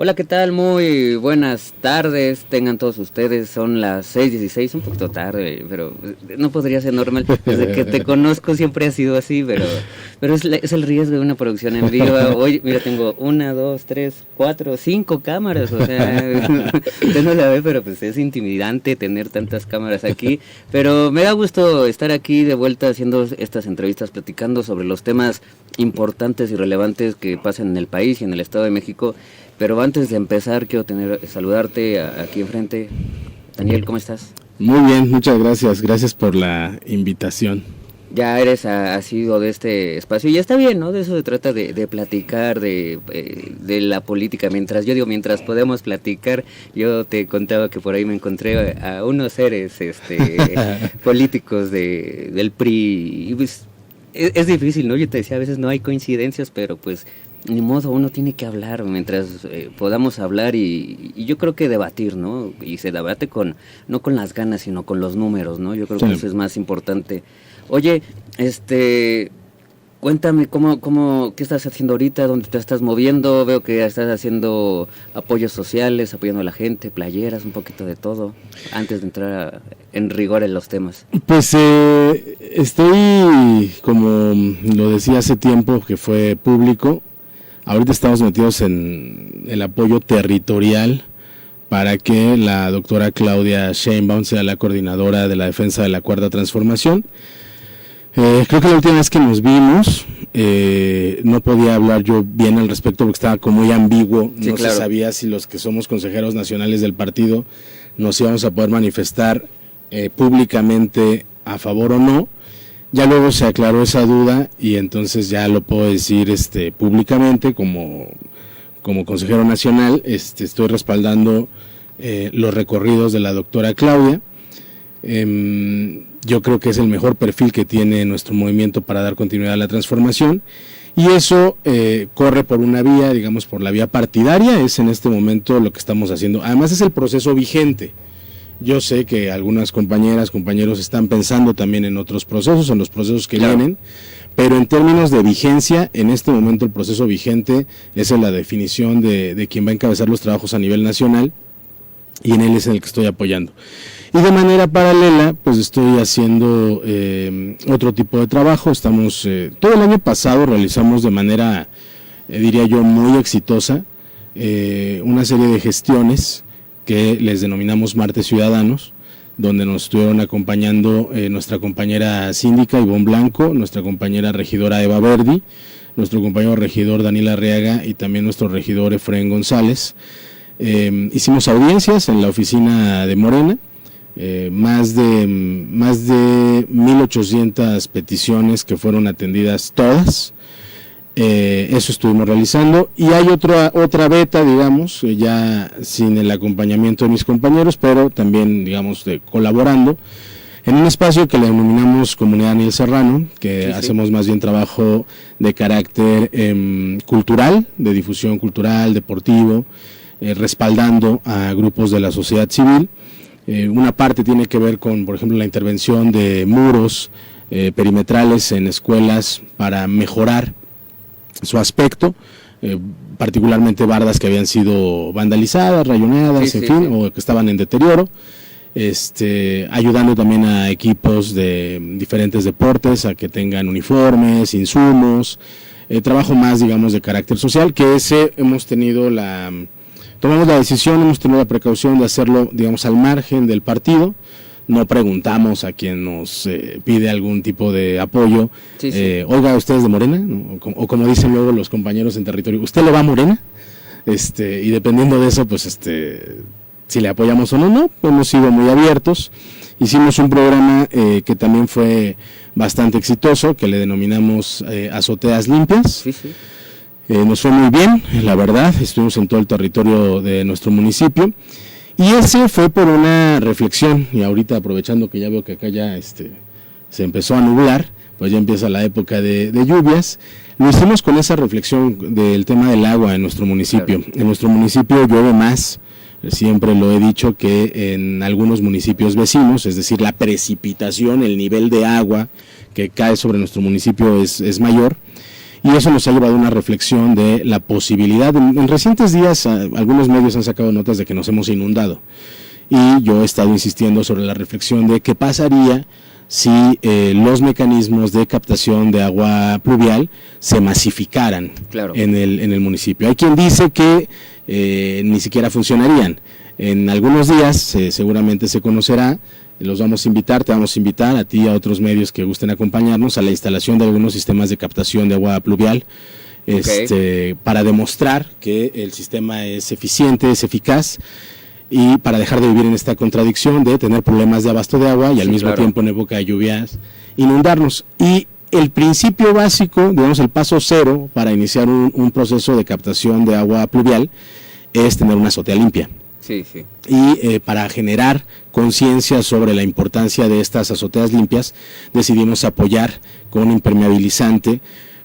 Hola, ¿qué tal? Muy buenas tardes, tengan todos ustedes, son las 6:16, un poquito tarde, pero no podría ser normal, desde que te conozco siempre ha sido así, pero es el riesgo de una producción en vivo. Hoy, mira, tengo 1, 2, 3, 4, 5 cámaras, o sea, usted no la ve, pero pues es intimidante tener tantas cámaras aquí, pero me da gusto estar aquí de vuelta haciendo estas entrevistas, platicando sobre los temas importantes y relevantes que pasan en el país y en el Estado de México. Pero antes de empezar, quiero saludarte aquí enfrente. Daniel, ¿cómo estás? Muy bien, muchas gracias. Gracias por la invitación. Ya eres asiduo de este espacio y ya está bien, ¿no? De eso se trata, de platicar de la política. Mientras podemos platicar, yo te contaba que por ahí me encontré a unos seres políticos del PRI. Y pues es difícil, ¿no? Yo te decía, a veces no hay coincidencias, pero pues ni modo, uno tiene que hablar mientras podamos hablar y yo creo que debatir, ¿no? Y se debate no con las ganas, sino con los números, ¿no? Yo creo que eso es más importante. Oye, cuéntame qué estás haciendo ahorita, dónde te estás moviendo. Veo que estás haciendo apoyos sociales, apoyando a la gente, playeras, un poquito de todo, antes de entrar en rigor en los temas. Pues estoy, como lo decía hace tiempo, que fue público. Ahorita estamos metidos en el apoyo territorial para que la doctora Claudia Sheinbaum sea la coordinadora de la defensa de la Cuarta Transformación. Creo que la última vez que nos vimos no podía hablar yo bien al respecto porque estaba como muy ambiguo, sí, no claro. Se sabía si los que somos consejeros nacionales del partido nos íbamos a poder manifestar públicamente a favor o no. Ya luego se aclaró esa duda y entonces ya lo puedo decir públicamente como consejero nacional. Estoy respaldando los recorridos de la doctora Claudia. Yo creo que es el mejor perfil que tiene nuestro movimiento para dar continuidad a la transformación y eso corre por una vía, digamos por la vía partidaria, es en este momento lo que estamos haciendo. Además es el proceso vigente. Yo sé que algunas compañeras, compañeros están pensando también en otros procesos, en los procesos que vienen, pero en términos de vigencia, en este momento el proceso vigente es en la definición de quien va a encabezar los trabajos a nivel nacional y en él es en el que estoy apoyando. Y de manera paralela, pues estoy haciendo otro tipo de trabajo. Todo el año pasado realizamos de manera, diría yo, muy exitosa, una serie de gestiones que les denominamos Martes Ciudadanos, donde nos estuvieron acompañando nuestra compañera síndica Ivonne Blanco, nuestra compañera regidora Eva Verdi, nuestro compañero regidor Daniel Arriaga y también nuestro regidor Efraín González. Hicimos audiencias en la oficina de Morena, más de 1,800 peticiones que fueron atendidas todas. Eso estuvimos realizando y hay otra beta, digamos, ya sin el acompañamiento de mis compañeros, pero también, digamos, colaborando en un espacio que le denominamos Comunidad Daniel Serrano, que hacemos más bien trabajo de carácter cultural, de difusión cultural, deportivo, respaldando a grupos de la sociedad civil. Una parte tiene que ver con, por ejemplo, la intervención de muros perimetrales en escuelas para mejorar su aspecto, particularmente bardas que habían sido vandalizadas, rayoneadas, o que estaban en deterioro, ayudando también a equipos de diferentes deportes a que tengan uniformes, insumos, trabajo más, digamos, de carácter social, que tomamos la decisión, hemos tenido la precaución de hacerlo, digamos, al margen del partido. No preguntamos a quien nos pide algún tipo de apoyo, oiga, ¿usted es de Morena? ¿No? O como dicen luego los compañeros en territorio, ¿usted le va a Morena? Y dependiendo de eso, pues si le apoyamos o no, hemos sido muy abiertos. Hicimos un programa que también fue bastante exitoso, que le denominamos Azoteas Limpias. Nos fue muy bien, la verdad, estuvimos en todo el territorio de nuestro municipio. Y ese fue por una reflexión, y ahorita aprovechando que ya veo que acá ya se empezó a nublar, pues ya empieza la época de lluvias, lo hicimos con esa reflexión del tema del agua en nuestro municipio. Claro. En nuestro municipio llueve más, siempre lo he dicho, que en algunos municipios vecinos, es decir, la precipitación, el nivel de agua que cae sobre nuestro municipio es mayor, y eso nos ha llevado a una reflexión de la posibilidad. En recientes días algunos medios han sacado notas de que nos hemos inundado, y yo he estado insistiendo sobre la reflexión de qué pasaría si los mecanismos de captación de agua pluvial se masificaran en el municipio. Hay quien dice que ni siquiera funcionarían. En algunos días seguramente se conocerá. Los vamos a invitar, te vamos a invitar a ti y a otros medios que gusten acompañarnos a la instalación de algunos sistemas de captación de agua pluvial, para demostrar que el sistema es eficiente, es eficaz, y para dejar de vivir en esta contradicción de tener problemas de abasto de agua y al mismo tiempo en época de lluvias inundarnos. Y el principio básico, digamos el paso cero para iniciar un proceso de captación de agua pluvial es tener una azotea limpia. Sí, sí. Y para generar conciencia sobre la importancia de estas azoteas limpias, decidimos apoyar con impermeabilizante,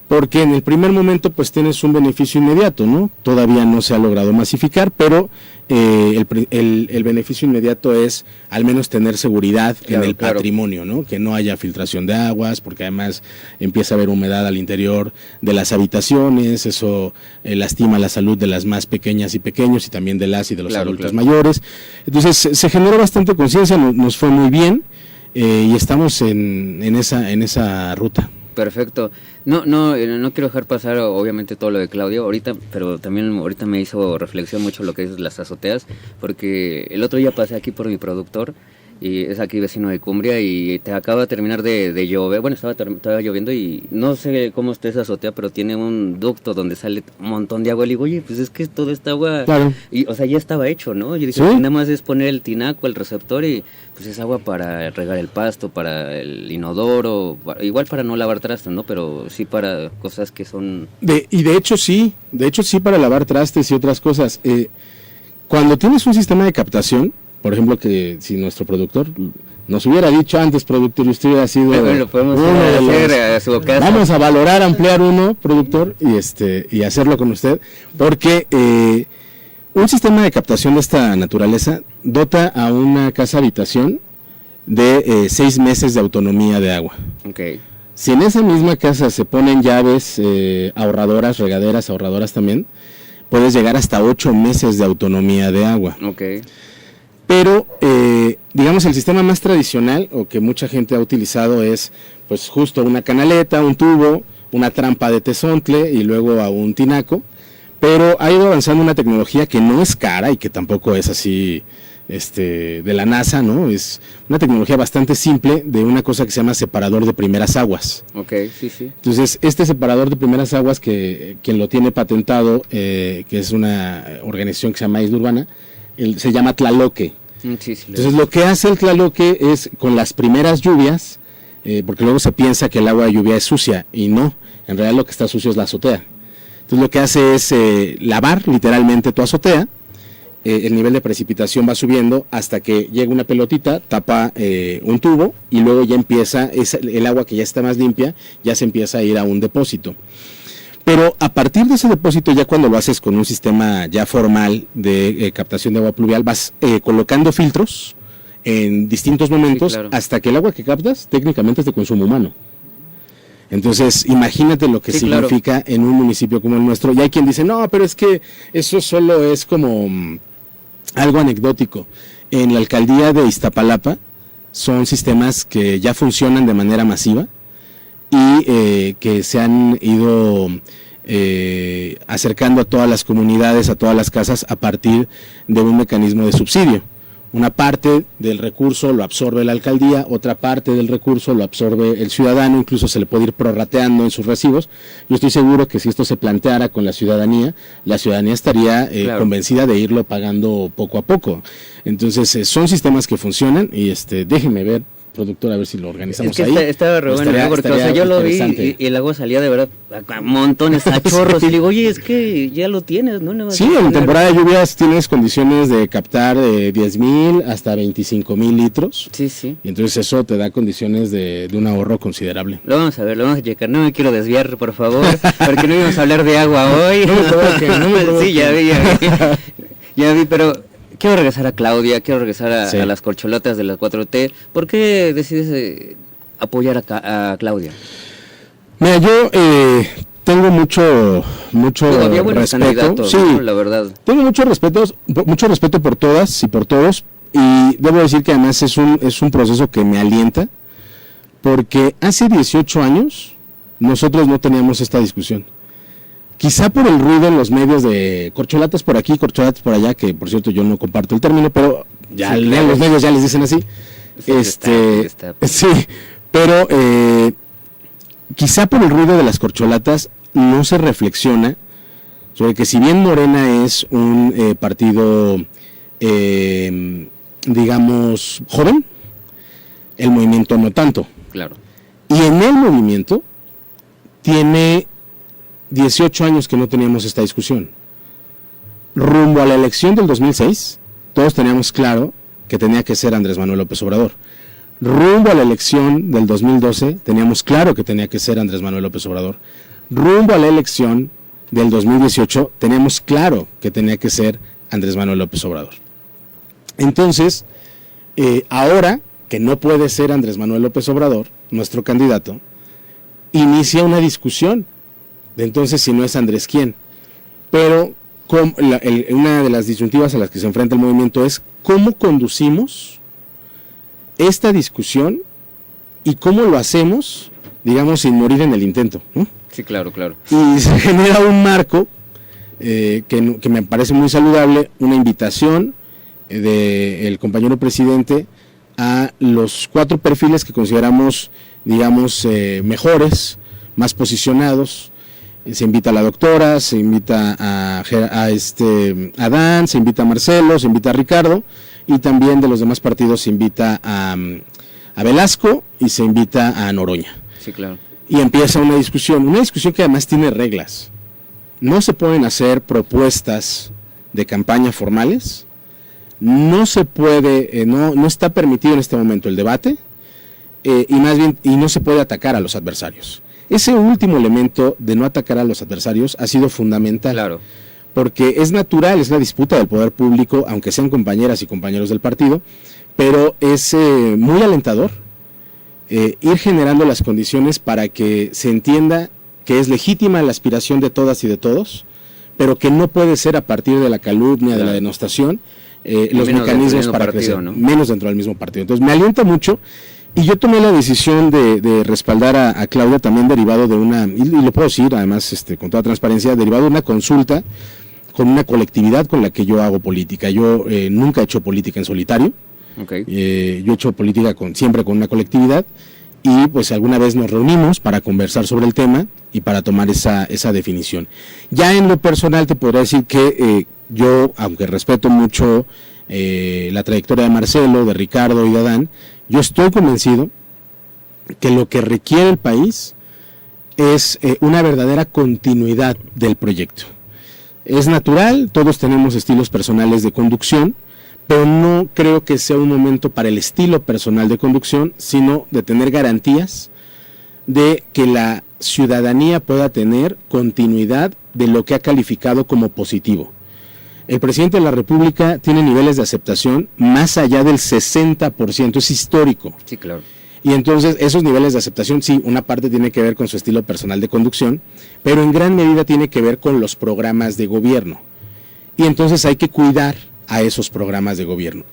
porque en el primer momento pues tienes un beneficio inmediato, ¿no? Todavía no se ha logrado masificar, pero el beneficio inmediato es al menos tener seguridad en el patrimonio, ¿no? Que no haya filtración de aguas, porque además empieza a haber humedad al interior de las habitaciones, eso lastima la salud de las más pequeñas y pequeños, y también de las y de los adultos mayores. Entonces se generó bastante conciencia, nos fue muy bien, y estamos en esa ruta. Perfecto. No quiero dejar pasar obviamente todo lo de Claudia ahorita, pero también ahorita me hizo reflexión mucho lo que es las azoteas, porque el otro día pasé aquí por mi productor, y es aquí vecino de Cumbria, y te acaba de terminar de llover. Bueno, estaba lloviendo, y no sé cómo está esa azotea, pero tiene un ducto donde sale un montón de agua. Le digo, oye, pues es que toda esta agua, y, o sea, ya estaba hecho, ¿no? Yo dije, nada más es poner el tinaco, el receptor, y pues es agua para regar el pasto, para el inodoro, igual para no lavar trastes, ¿no? Pero sí para cosas que son... de hecho sí para lavar trastes y otras cosas. Cuando tienes un sistema de captación, por ejemplo, que si nuestro productor nos hubiera dicho antes, productor, y usted hubiera sido... Bueno, lo podemos hacer a su casa. Vamos a valorar, ampliar uno, productor, y hacerlo con usted, porque un sistema de captación de esta naturaleza dota a una casa habitación de 6 meses de autonomía de agua. Okay. Si en esa misma casa se ponen llaves ahorradoras, regaderas ahorradoras también, puedes llegar hasta 8 meses de autonomía de agua. Okay. Pero, digamos, el sistema más tradicional, o que mucha gente ha utilizado, es pues justo una canaleta, un tubo, una trampa de tezontle y luego a un tinaco. Pero ha ido avanzando una tecnología que no es cara y que tampoco es así de la NASA, ¿no? Es una tecnología bastante simple de una cosa que se llama separador de primeras aguas. Okay, sí, sí. Entonces, este separador de primeras aguas, que quien lo tiene patentado, que es una organización que se llama Isla Urbana, se llama Tlaloque. Sí, sí. Entonces lo que hace el Tlaloque es, con las primeras lluvias, porque luego se piensa que el agua de lluvia es sucia, y no, en realidad lo que está sucio es la azotea. Entonces lo que hace es lavar literalmente tu azotea. El nivel de precipitación va subiendo hasta que llega una pelotita, tapa un tubo, y luego ya empieza, el agua que ya está más limpia, ya se empieza a ir a un depósito. Pero a partir de ese depósito, ya cuando lo haces con un sistema ya formal de captación de agua pluvial, vas colocando filtros en distintos momentos, hasta que el agua que captas técnicamente es de consumo humano. Entonces, imagínate lo que significa en un municipio como el nuestro. Y hay quien dice, no, pero es que eso solo es como algo anecdótico. En la alcaldía de Iztapalapa son sistemas que ya funcionan de manera masiva, y que se han ido acercando a todas las comunidades, a todas las casas, a partir de un mecanismo de subsidio. Una parte del recurso lo absorbe la alcaldía, otra parte del recurso lo absorbe el ciudadano, incluso se le puede ir prorrateando en sus recibos. Yo estoy seguro que si esto se planteara con la ciudadanía estaría convencida de irlo pagando poco a poco. Entonces son sistemas que funcionan, y déjenme ver, productor, a ver si lo organizamos ahí. Estaba re bueno, porque o sea, yo lo vi y el agua salía de verdad a montones, a chorros, y le digo, oye, es que ya lo tienes, ¿no? Sí, en temporada de lluvias tienes condiciones de captar 10,000 hasta 25,000 litros. Sí, sí. Y entonces eso te da condiciones de un ahorro considerable. Lo vamos a ver, lo vamos a checar. No me quiero desviar, por favor, porque no íbamos a hablar de agua hoy. Sí, ya vi, pero... Quiero regresar a Claudia, quiero regresar a las corcholatas de las 4T. ¿Por qué decides apoyar a Claudia? Mira, yo tengo mucho Todavía buenos respeto. candidatos, Sí, ¿no? La verdad. tengo mucho respeto por todas y por todos, y debo decir que además es un proceso que me alienta, porque hace 18 años nosotros no teníamos esta discusión. Quizá por el ruido en los medios de corcholatas por aquí, corcholatas por allá, que por cierto yo no comparto el término, pero ya Sí, en claro. los medios ya les dicen así. Está. Sí, pero quizá por el ruido de las corcholatas no se reflexiona sobre que si bien Morena es un partido, digamos, joven, el movimiento no tanto. Claro. Y en el movimiento tiene 18 años que no teníamos esta discusión. Rumbo a la elección del 2006, todos teníamos claro que tenía que ser Andrés Manuel López Obrador. Rumbo a la elección del 2012, teníamos claro que tenía que ser Andrés Manuel López Obrador. Rumbo a la elección del 2018, teníamos claro que tenía que ser Andrés Manuel López Obrador. Entonces, ahora que no puede ser Andrés Manuel López Obrador, nuestro candidato, inicia una discusión de entonces si no es Andrés quién. Pero una de las disyuntivas a las que se enfrenta el movimiento es cómo conducimos esta discusión y cómo lo hacemos, digamos, sin morir en el intento, ¿no? Sí, claro. Y se genera un marco que me parece muy saludable, una invitación del compañero presidente a los 4 perfiles que consideramos, digamos, mejores, más posicionados. Se invita a la doctora, se invita a Dan, se invita a Marcelo, se invita a Ricardo, y también de los demás partidos se invita a Velasco y se invita a Noroña. Sí, claro. Y empieza una discusión que además tiene reglas. No se pueden hacer propuestas de campaña formales, no se puede, no está permitido en este momento el debate, y no se puede atacar a los adversarios. Ese último elemento de no atacar a los adversarios ha sido fundamental. Claro. Porque es natural, es la disputa del poder público, aunque sean compañeras y compañeros del partido, pero es muy alentador ir generando las condiciones para que se entienda que es legítima la aspiración de todas y de todos, pero que no puede ser a partir de la calumnia, de la denostación, los mecanismos para crecer, ¿no? Menos dentro del mismo partido. Entonces me alienta mucho. Y yo tomé la decisión de respaldar a Claudia también derivado de una, y lo puedo decir además con toda transparencia, derivado de una consulta con una colectividad con la que yo hago política. Yo nunca he hecho política en solitario. Okay. Yo he hecho política siempre con una colectividad, y pues alguna vez nos reunimos para conversar sobre el tema y para tomar esa definición. Ya en lo personal te podría decir que yo, aunque respeto mucho la trayectoria de Marcelo, de Ricardo y de Adán, yo estoy convencido que lo que requiere el país es una verdadera continuidad del proyecto. Es natural, todos tenemos estilos personales de conducción, pero no creo que sea un momento para el estilo personal de conducción, sino de tener garantías de que la ciudadanía pueda tener continuidad de lo que ha calificado como positivo. El presidente de la República tiene niveles de aceptación más allá del 60%, es histórico. Sí, claro. Y entonces esos niveles de aceptación, sí, una parte tiene que ver con su estilo personal de conducción, pero en gran medida tiene que ver con los programas de gobierno. Y entonces hay que cuidar a esos programas de gobierno.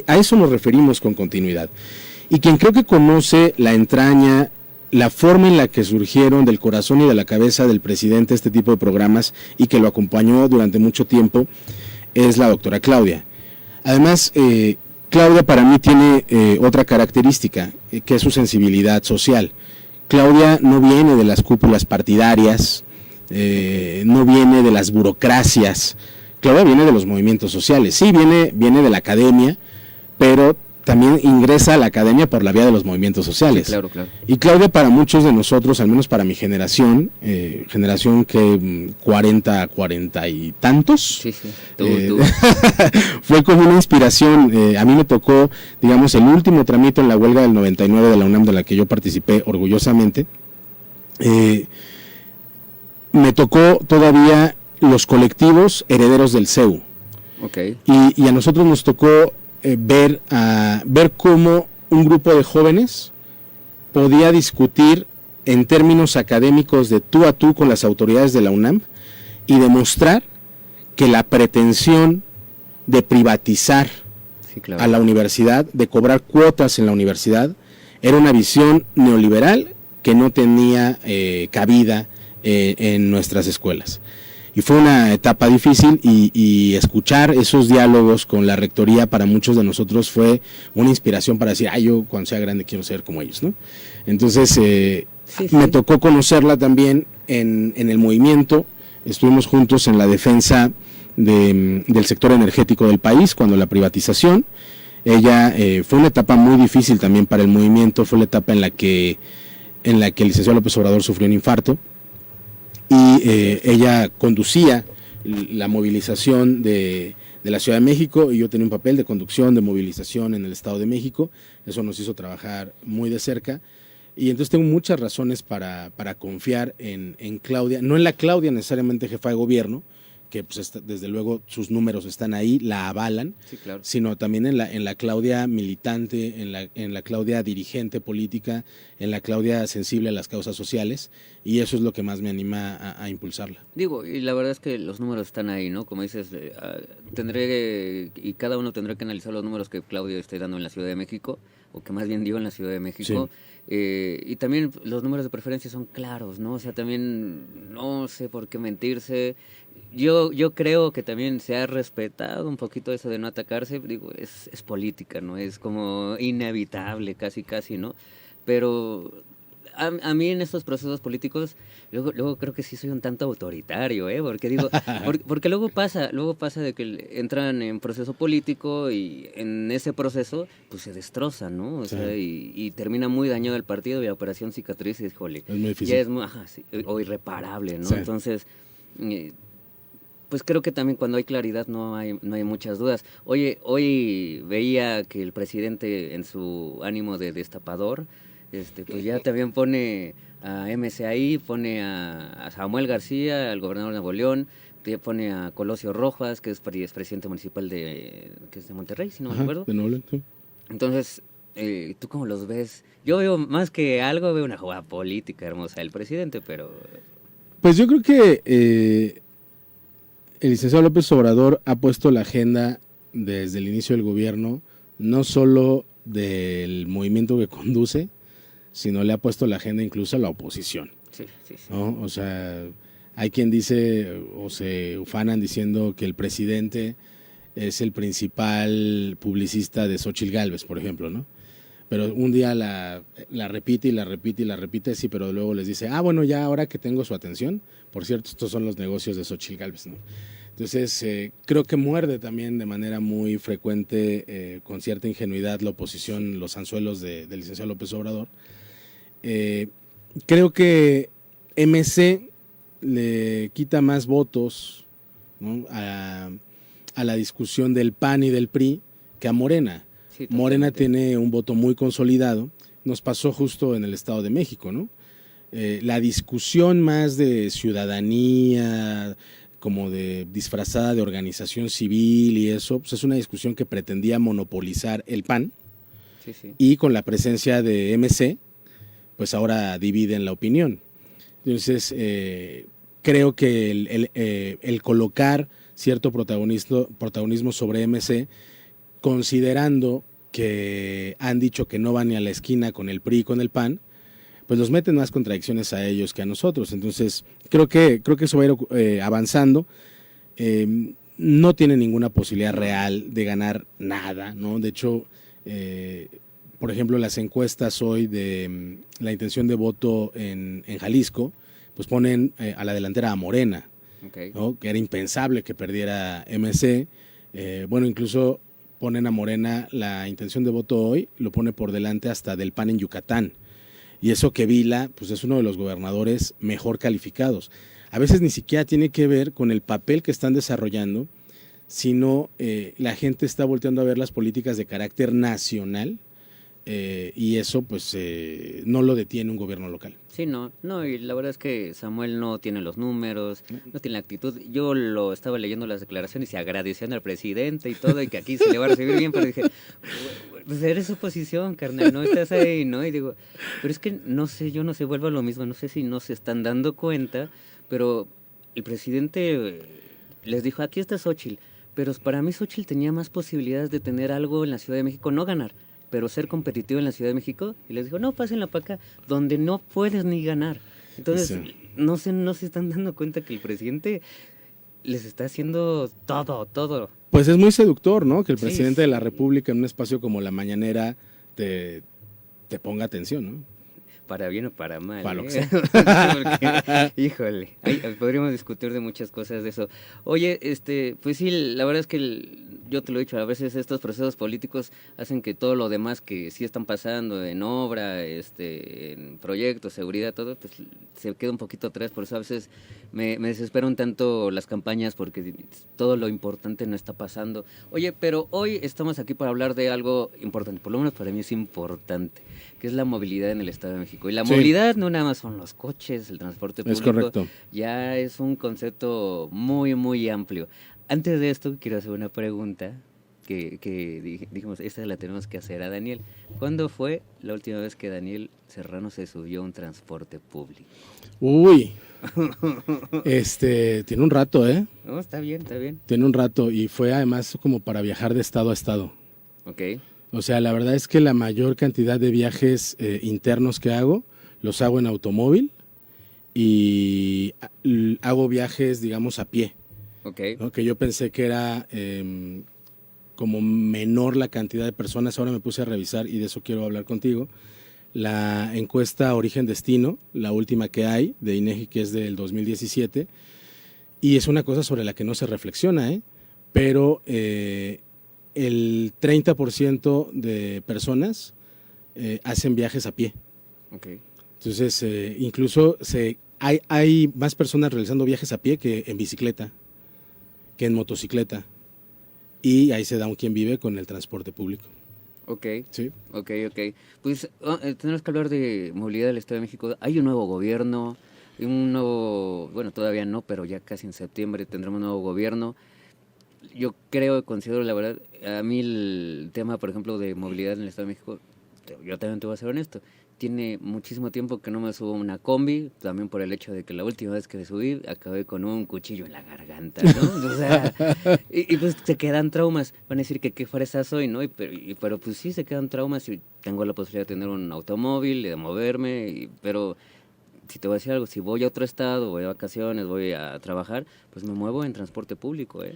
A eso nos referimos con continuidad. Y quien creo que conoce la entraña, la forma en la que surgieron del corazón y de la cabeza del presidente este tipo de programas y que lo acompañó durante mucho tiempo, es la doctora Claudia. Además, Claudia para mí tiene otra característica, que es su sensibilidad social. Claudia no viene de las cúpulas partidarias, no viene de las burocracias. Claudia viene de los movimientos sociales. Sí, viene de la academia, pero también ingresa a la academia por la vía de los movimientos sociales. Sí, claro. Y Claudia, para muchos de nosotros, al menos para mi generación, generación que 40 y tantos, Sí. Tú. fue como una inspiración. A mí me tocó, digamos, el último trámite en la huelga del 99 de la UNAM, de la que yo participé orgullosamente. Me tocó todavía los colectivos herederos del CEU. Okay. Y a nosotros nos tocó ver cómo un grupo de jóvenes podía discutir en términos académicos de tú a tú con las autoridades de la UNAM y demostrar que la pretensión de privatizar a la universidad, de cobrar cuotas en la universidad, era una visión neoliberal que no tenía cabida en nuestras escuelas. Y fue una etapa difícil y escuchar esos diálogos con la rectoría para muchos de nosotros fue una inspiración para decir, yo cuando sea grande quiero ser como ellos, ¿no? Entonces me tocó conocerla también en el movimiento, estuvimos juntos en la defensa del sector energético del país cuando la privatización. Ella fue una etapa muy difícil también para el movimiento, fue la etapa en la que el licenciado López Obrador sufrió un infarto y ella conducía la movilización de la Ciudad de México y yo tenía un papel de conducción, de movilización en el Estado de México. Eso nos hizo trabajar muy de cerca y entonces tengo muchas razones para confiar en Claudia, no en la Claudia necesariamente jefa de gobierno, que pues desde luego sus números están ahí, la avalan, sí, claro, sino también en la Claudia militante, en la Claudia dirigente política, en la Claudia sensible a las causas sociales, y eso es lo que más me anima a impulsarla. Digo, y la verdad es que los números están ahí, ¿no? Como dices, y cada uno tendrá que analizar los números que Claudia esté dando en la Ciudad de México, o que más bien dio en la Ciudad de México. Sí. Y también los números de preferencia son claros, ¿no? O sea, también no sé por qué mentirse. Yo creo que también se ha respetado un poquito eso de no atacarse. Digo, es política, ¿no? Es como inevitable, casi, ¿no? Pero a mí en estos procesos políticos, luego creo que sí soy un tanto autoritario, porque digo, porque luego pasa de que entran en proceso político y en ese proceso pues se destroza, ¿no? O sea, y termina muy dañado el partido y la operación cicatriz, híjole, es muy difícil. Ya es muy, o irreparable, ¿no? Sí. Entonces, pues creo que también cuando hay claridad no hay muchas dudas. Oye, hoy veía que el presidente en su ánimo de destapador, pues ya también pone a MC ahí, pone a Samuel García, al gobernador de Nuevo León, pone a Colosio Rojas, que es presidente municipal que es de Monterrey, si no me acuerdo. De Nuevo León, sí. Entonces, ¿tú cómo los ves? Yo veo más que algo, veo una jugada política hermosa del presidente, pero... Pues yo creo que el licenciado López Obrador ha puesto la agenda desde el inicio del gobierno, no solo del movimiento que conduce, sino le ha puesto la agenda incluso a la oposición. Sí. ¿No? O sea, hay quien dice o se ufanan diciendo que el presidente es el principal publicista de Xóchitl Gálvez, por ejemplo, ¿no? Pero un día la repite y la repite y la repite, sí, pero luego les dice, bueno, ya ahora que tengo su atención, por cierto, estos son los negocios de Xóchitl Gálvez, ¿no? Entonces, creo que muerde también de manera muy frecuente, con cierta ingenuidad, la oposición, los anzuelos del licenciado López Obrador. Creo que MC le quita más votos, ¿no?, a la discusión del PAN y del PRI que a Morena. Sí, Morena tiene un voto muy consolidado. Nos pasó justo en el Estado de México, ¿no? La discusión más de ciudadanía, como de disfrazada de organización civil y eso, pues es una discusión que pretendía monopolizar el PAN. Sí. Y con la presencia de MC, pues ahora dividen la opinión. Entonces, creo que el colocar cierto protagonismo sobre MC, considerando que han dicho que no van ni a la esquina con el PRI y con el PAN, pues los meten más contradicciones a ellos que a nosotros. Entonces, creo que eso va a ir avanzando. No tiene ninguna posibilidad real de ganar nada, ¿no? De hecho, por ejemplo, las encuestas hoy de la intención de voto en Jalisco, pues ponen a la delantera a Morena, okay, ¿no? Que era impensable que perdiera MC. Bueno, incluso ponen a Morena la intención de voto hoy, lo pone por delante hasta del PAN en Yucatán. Y eso que Vila, pues es uno de los gobernadores mejor calificados. A veces ni siquiera tiene que ver con el papel que están desarrollando, sino la gente está volteando a ver las políticas de carácter nacional y eso pues no lo detiene un gobierno local. Sí, no, y la verdad es que Samuel no tiene los números, no tiene la actitud. Yo lo estaba leyendo las declaraciones y agradeciendo al presidente y todo, y que aquí se le va a recibir bien, pero dije, pues eres oposición, carnal, no estás ahí, ¿no? Y digo, pero es que no sé, yo no sé, vuelvo a lo mismo, no sé si no se están dando cuenta, pero el presidente les dijo, aquí está Xóchitl, pero para mí Xóchitl tenía más posibilidades de tener algo en la Ciudad de México, no ganar, pero ser competitivo en la Ciudad de México, y les dijo, no, pásenla para acá, donde no puedes ni ganar. Entonces, Sí. no se están dando cuenta que el presidente les está haciendo todo. Pues es muy seductor, ¿no? Que el Sí, presidente de la sí. República en un espacio como la mañanera te ponga atención, ¿no? Para bien o para mal, Para lo que ¿eh? sea. Porque, híjole, podríamos discutir de muchas cosas de eso. Oye, pues sí, la verdad es que yo te lo he dicho, a veces estos procesos políticos hacen que todo lo demás que sí están pasando en obra, en proyectos, seguridad, todo, pues se queda un poquito atrás. Por eso a veces me desespera un tanto las campañas porque todo lo importante no está pasando. Oye, pero hoy estamos aquí para hablar de algo importante, por lo menos para mí es importante, que es la movilidad en el Estado de México. Y la Sí. movilidad no nada más son los coches, el transporte público. Es correcto. Ya es un concepto muy, muy amplio. Antes de esto, quiero hacer una pregunta que dijimos, esta la tenemos que hacer a Daniel. ¿Cuándo fue la última vez que Daniel Serrano se subió a un transporte público? Uy, tiene un rato, ¿eh? No, está bien, está bien. Tiene un rato y fue además como para viajar de estado a estado. Ok, O sea, la verdad es que la mayor cantidad de viajes internos que hago, los hago en automóvil y hago viajes, digamos, a pie, ok. ¿no? Que yo pensé que era como menor la cantidad de personas, ahora me puse a revisar y de eso quiero hablar contigo. La encuesta Origen-Destino, la última que hay de INEGI, que es del 2017, y es una cosa sobre la que no se reflexiona, pero el 30% de personas hacen viajes a pie. Okay. Entonces, incluso hay más personas realizando viajes a pie que en bicicleta, que en motocicleta. Y ahí se da un quien vive con el transporte público. Ok, Sí. ok. Pues tenemos que hablar de movilidad del Estado de México. Hay un nuevo gobierno, bueno, todavía no, pero ya casi en septiembre tendremos un nuevo gobierno. Yo considero la verdad, a mí el tema, por ejemplo, de movilidad en el Estado de México, yo también te voy a ser honesto, tiene muchísimo tiempo que no me subo a una combi, también por el hecho de que la última vez que me subí acabé con un cuchillo en la garganta, ¿no? O sea, y pues se quedan traumas, van a decir que qué fresa soy, ¿no? Pero pues sí se quedan traumas y tengo la posibilidad de tener un automóvil, de moverme, pero si te voy a decir algo, si voy a otro estado, voy a vacaciones, voy a trabajar, pues me muevo en transporte público, ¿eh?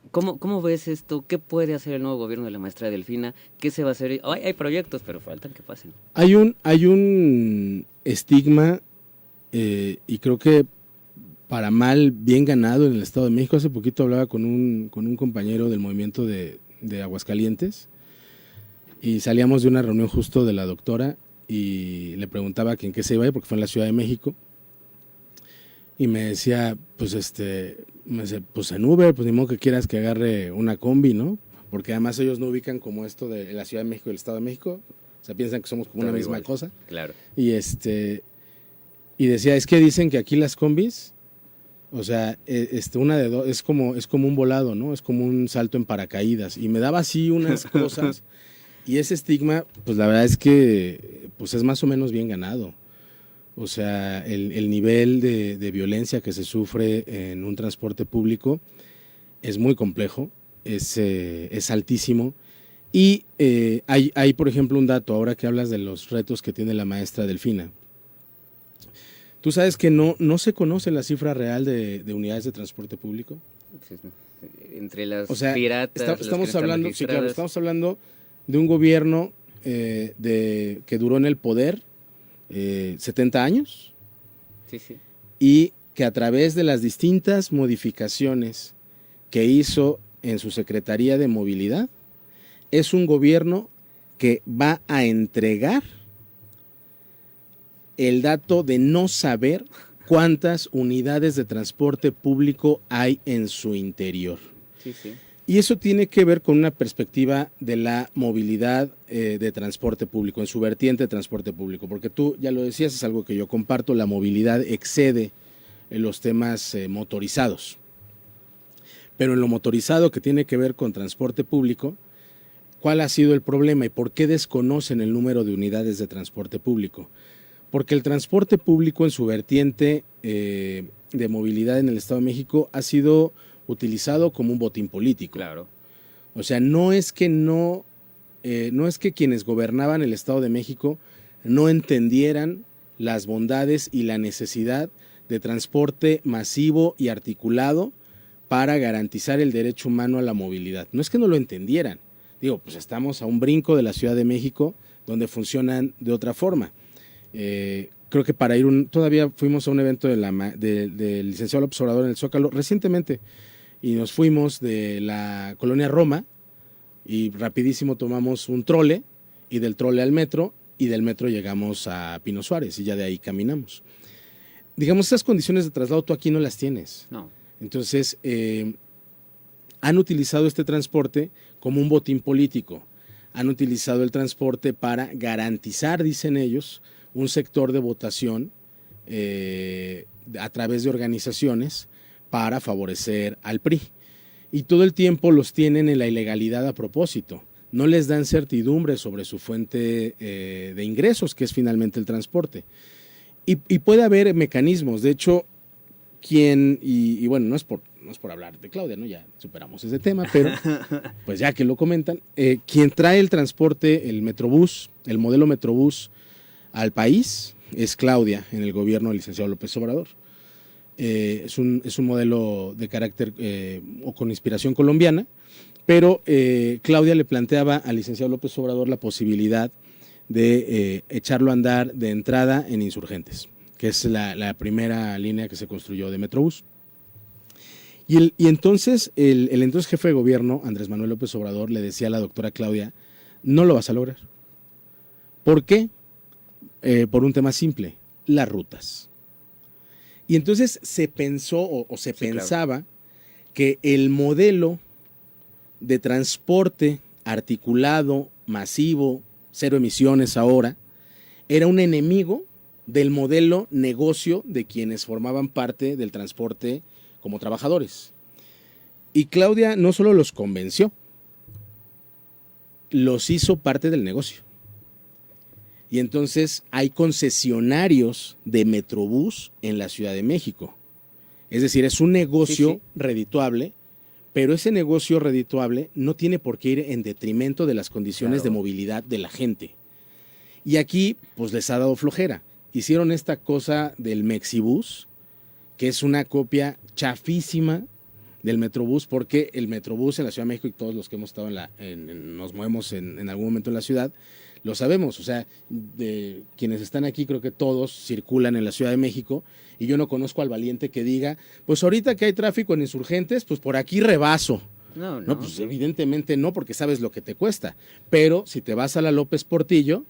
¿Cómo ves esto? ¿Qué puede hacer el nuevo gobierno de la maestra Delfina? ¿Qué se va a hacer? Hay proyectos, pero faltan que pasen. Hay un estigma y creo que para mal bien ganado en el Estado de México. Hace poquito hablaba con un compañero del movimiento de Aguascalientes y salíamos de una reunión justo de la doctora y le preguntaba que en qué se iba a ir porque fue en la Ciudad de México y me decía, pues pues en Uber, pues ni modo que quieras que agarre una combi, ¿no? Porque además ellos no ubican como esto de la Ciudad de México y el Estado de México, o sea, piensan que somos como Todo una misma igual. cosa. Claro. Y decía, es que dicen que aquí las combis, o sea, una de dos, es como un volado, ¿no? Es como un salto en paracaídas. Y me daba así unas cosas. Y ese estigma, pues la verdad es que pues es más o menos bien ganado. O sea, el nivel de violencia que se sufre en un transporte público es muy complejo, es altísimo. Y hay, por ejemplo, un dato, ahora que hablas de los retos que tiene la maestra Delfina. ¿Tú sabes que no se conoce la cifra real de unidades de transporte público? Entre las O sea, piratas, estamos hablando, sí, claro, estamos hablando de un gobierno que duró en el poder 70 años. Sí, sí. Y que a través de las distintas modificaciones que hizo en su Secretaría de Movilidad, es un gobierno que va a entregar el dato de no saber cuántas unidades de transporte público hay en su interior. Sí, sí. Y eso tiene que ver con una perspectiva de la movilidad de transporte público, en su vertiente de transporte público, porque tú ya lo decías, es algo que yo comparto, la movilidad excede los temas motorizados. Pero en lo motorizado que tiene que ver con transporte público, ¿cuál ha sido el problema y por qué desconocen el número de unidades de transporte público? Porque el transporte público en su vertiente de movilidad en el Estado de México ha sido utilizado como un botín político. Claro. O sea, no es que quienes gobernaban el Estado de México no entendieran las bondades y la necesidad de transporte masivo y articulado para garantizar el derecho humano a la movilidad. No es que no lo entendieran. Digo, pues estamos a un brinco de la Ciudad de México donde funcionan de otra forma. Creo que todavía fuimos a un evento del licenciado López Obrador en el Zócalo recientemente y nos fuimos de la colonia Roma y rapidísimo tomamos un trole y del trole al metro y del metro llegamos a Pino Suárez y ya de ahí caminamos. Digamos, esas condiciones de traslado tú aquí no las tienes. No. Entonces, han utilizado este transporte como un botín político. Han utilizado el transporte para garantizar, dicen ellos, un sector de votación a través de organizaciones para favorecer al PRI. Y todo el tiempo los tienen en la ilegalidad a propósito. No les dan certidumbre sobre su fuente de ingresos, que es finalmente el transporte. Y puede haber mecanismos. De hecho, bueno, no es por hablar de Claudia, ¿no? Ya superamos ese tema, pero pues ya que lo comentan, quien trae el transporte, el Metrobús, el modelo Metrobús al país es Claudia en el gobierno del licenciado López Obrador. Es un modelo de carácter o con inspiración colombiana, pero Claudia le planteaba al licenciado López Obrador la posibilidad de echarlo a andar de entrada en Insurgentes, que es la primera línea que se construyó de Metrobús. Y entonces el entonces jefe de gobierno, Andrés Manuel López Obrador, le decía a la doctora Claudia, no lo vas a lograr. ¿Por qué? Por un tema simple, las rutas. Y entonces se pensó o se pensaba que el modelo de transporte articulado, masivo, cero emisiones ahora, era un enemigo del modelo negocio de quienes formaban parte del transporte como trabajadores. Y Claudia no solo los convenció, los hizo parte del negocio. Y entonces hay concesionarios de Metrobús en la Ciudad de México. Es decir, es un negocio redituable, pero ese negocio redituable no tiene por qué ir en detrimento de las condiciones de movilidad de la gente. Y aquí, pues les ha dado flojera. Hicieron esta cosa del Mexibús, que es una copia chafísima del Metrobús, porque el Metrobús en la Ciudad de México y todos los que hemos estado nos movemos en algún momento en la ciudad, lo sabemos. O sea, de quienes están aquí, creo que todos circulan en la Ciudad de México y yo no conozco al valiente que diga, pues ahorita que hay tráfico en Insurgentes, pues por aquí rebaso. No, pues evidentemente no, porque sabes lo que te cuesta. Pero si te vas a la López Portillo,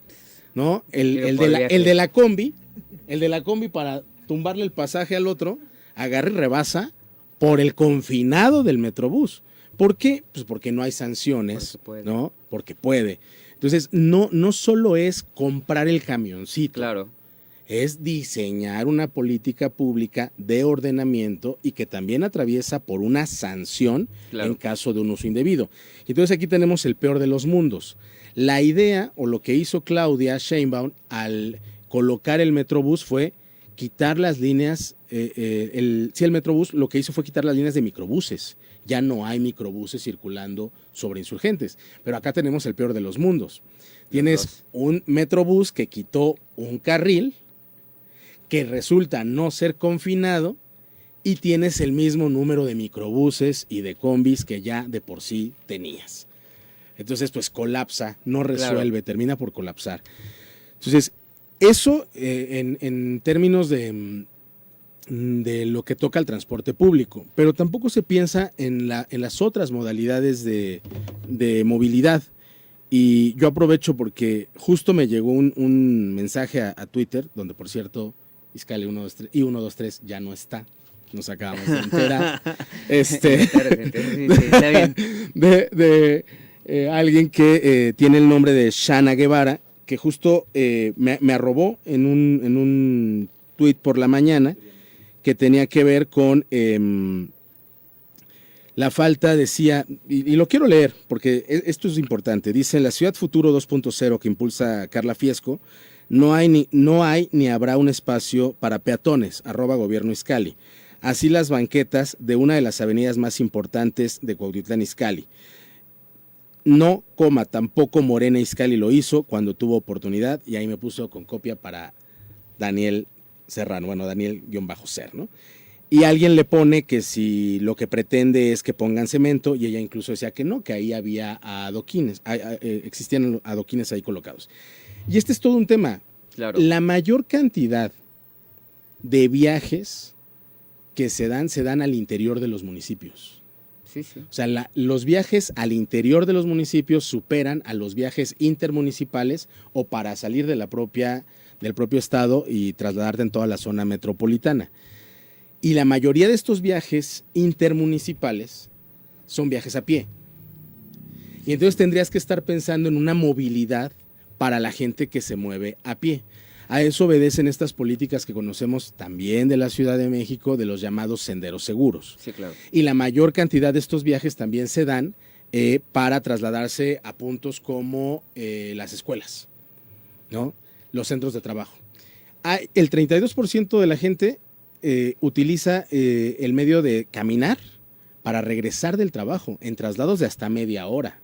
¿no? El de la combi para tumbarle el pasaje al otro, agarra y rebasa por el confinado del Metrobús. ¿Por qué? Pues porque no hay sanciones, ¿no? Porque puede. Entonces, no solo es comprar el camioncito. Claro. Es diseñar una política pública de ordenamiento y que también atraviesa por una sanción en caso de un uso indebido. Entonces aquí tenemos el peor de los mundos. La idea o lo que hizo Claudia Sheinbaum al colocar el Metrobús fue quitar las líneas, el Metrobús lo que hizo fue quitar las líneas de microbuses. Ya no hay microbuses circulando sobre Insurgentes, pero acá tenemos el peor de los mundos. Tienes un Metrobús que quitó un carril, que resulta no ser confinado, y tienes el mismo número de microbuses y de combis que ya de por sí tenías. Entonces, pues colapsa, no resuelve, termina por colapsar. Entonces, eso en términos de lo que toca al transporte público, pero tampoco se piensa en las otras modalidades de movilidad. Y yo aprovecho porque justo me llegó un mensaje a Twitter, donde por cierto, Iscali 123 y 123 ya no está. Nos acabamos de enterar. Sí, está bien. de alguien que tiene el nombre de Shana Guevara, que justo me arrobó en un tuit por la mañana que tenía que ver con la falta, decía, y lo quiero leer porque esto es importante, dice: en la Ciudad Futuro 2.0 que impulsa Carla Fiesco, no hay ni habrá un espacio para peatones, @gobierno Izcalli. Así las banquetas de una de las avenidas más importantes de Cuautitlán Izcalli. No, tampoco Morena Izcalli lo hizo cuando tuvo oportunidad, y ahí me puso con copia para Daniel Serrano, bueno, Daniel-Ser, ¿no? Y alguien le pone que si lo que pretende es que pongan cemento, y ella incluso decía que no, que ahí había adoquines, existían adoquines ahí colocados. Y este es todo un tema. Claro. La mayor cantidad de viajes que se dan al interior de los municipios. Sí, sí. O sea, los viajes al interior de los municipios superan a los viajes intermunicipales o para salir del propio estado y trasladarte en toda la zona metropolitana. Y la mayoría de estos viajes intermunicipales son viajes a pie. Y entonces tendrías que estar pensando en una movilidad para la gente que se mueve a pie. A eso obedecen estas políticas que conocemos también de la Ciudad de México, de los llamados senderos seguros. Sí, claro. Y la mayor cantidad de estos viajes también se dan para trasladarse a puntos como las escuelas, ¿no? Los centros de trabajo. El 32% de la gente utiliza el medio de caminar para regresar del trabajo en traslados de hasta media hora.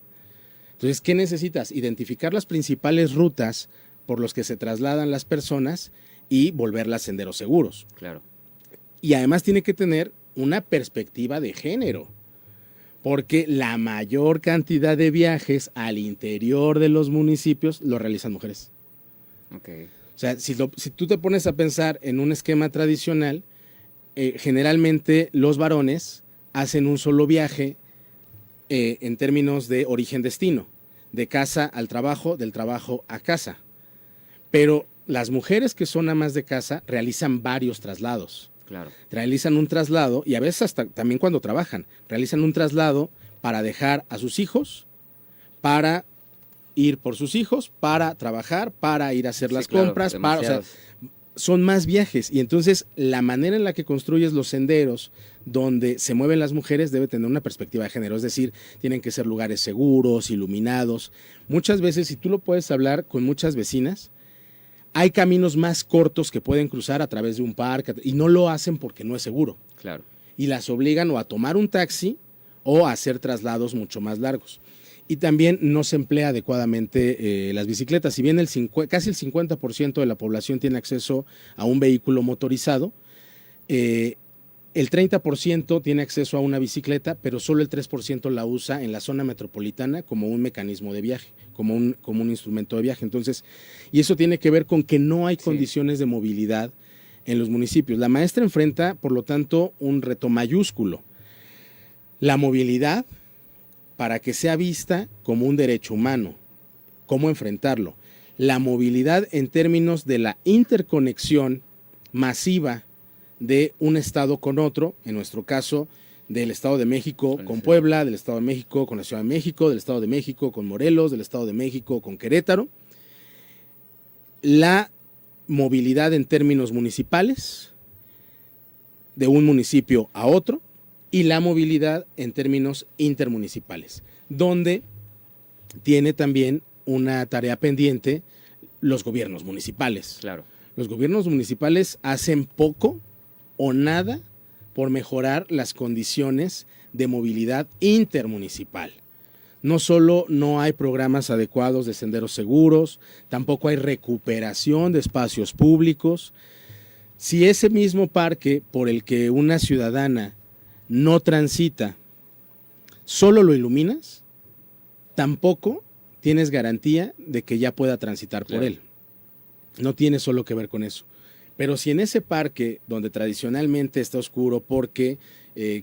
Entonces, ¿qué necesitas? Identificar las principales rutas por los que se trasladan las personas y volverlas senderos seguros. Claro. Y además tiene que tener una perspectiva de género, porque la mayor cantidad de viajes al interior de los municipios lo realizan mujeres. Okay. O sea, si tú te pones a pensar en un esquema tradicional, generalmente los varones hacen un solo viaje en términos de origen-destino, de casa al trabajo, del trabajo a casa. Pero las mujeres que son amas de casa realizan varios traslados. Claro. Realizan un traslado, y a veces hasta también cuando trabajan, realizan un traslado para dejar a sus hijos, para ir por sus hijos, para trabajar, para ir a hacer las compras, o sea, son más viajes. Y entonces la manera en la que construyes los senderos donde se mueven las mujeres debe tener una perspectiva de género, es decir, tienen que ser lugares seguros, iluminados. Muchas veces, si tú lo puedes hablar con muchas vecinas, hay caminos más cortos que pueden cruzar a través de un parque y no lo hacen porque no es seguro. Claro. Y las obligan o a tomar un taxi o a hacer traslados mucho más largos. Y también no se emplea adecuadamente las bicicletas. Si bien casi el 50% de la población tiene acceso a un vehículo motorizado, el 30% tiene acceso a una bicicleta, pero solo el 3% la usa en la zona metropolitana como un mecanismo de viaje, como un instrumento de viaje. Entonces, y eso tiene que ver con que no hay condiciones de movilidad en los municipios. La maestra enfrenta, por lo tanto, un reto mayúsculo. La movilidad, para que sea vista como un derecho humano. ¿Cómo enfrentarlo? La movilidad en términos de la interconexión masiva de un estado con otro, en nuestro caso del Estado de México con Puebla, del Estado de México con la Ciudad de México, del Estado de México con Morelos, del Estado de México con Querétaro. La movilidad en términos municipales, de un municipio a otro, y la movilidad en términos intermunicipales, donde tiene también una tarea pendiente los gobiernos municipales. Claro. Los gobiernos municipales hacen poco o nada por mejorar las condiciones de movilidad intermunicipal. No solo no hay programas adecuados de senderos seguros, tampoco hay recuperación de espacios públicos. Si ese mismo parque por el que una ciudadana no transita, solo lo iluminas, tampoco tienes garantía de que ya pueda transitar por él. No tiene solo que ver con eso. Pero si en ese parque, donde tradicionalmente está oscuro porque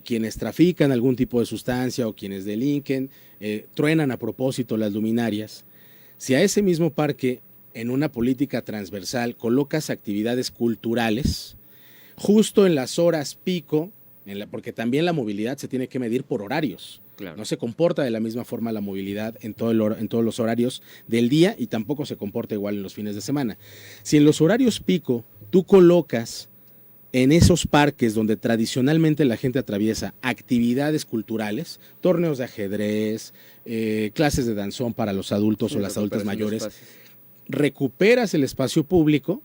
quienes trafican algún tipo de sustancia o quienes delinquen, truenan a propósito las luminarias, si a ese mismo parque, en una política transversal, colocas actividades culturales, justo en las horas pico, porque también la movilidad se tiene que medir por horarios. Claro. No se comporta de la misma forma la movilidad en todos los horarios del día y tampoco se comporta igual en los fines de semana. Si en los horarios pico tú colocas en esos parques donde tradicionalmente la gente atraviesa actividades culturales, torneos de ajedrez, clases de danzón para los adultos o las adultas mayores, recuperas el espacio público,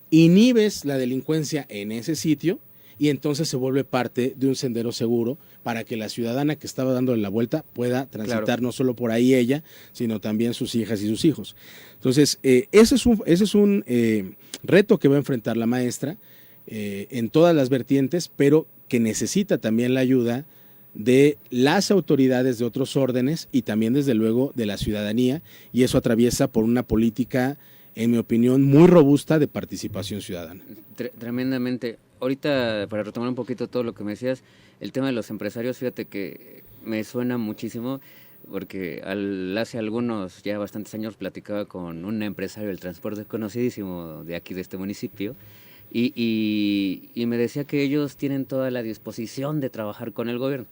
inhibes la delincuencia en ese sitio y entonces se vuelve parte de un sendero seguro para que la ciudadana que estaba dándole la vuelta pueda transitar no solo por ahí ella, sino también sus hijas y sus hijos. Entonces, ese es un reto que va a enfrentar la maestra en todas las vertientes, pero que necesita también la ayuda de las autoridades de otros órdenes y también desde luego de la ciudadanía, y eso atraviesa por una política, en mi opinión, muy robusta de participación ciudadana. Tremendamente. Ahorita, para retomar un poquito todo lo que me decías, el tema de los empresarios, fíjate que me suena muchísimo, porque hace algunos, ya bastantes años, platicaba con un empresario del transporte conocidísimo de aquí, de este municipio, y me decía que ellos tienen toda la disposición de trabajar con el gobierno.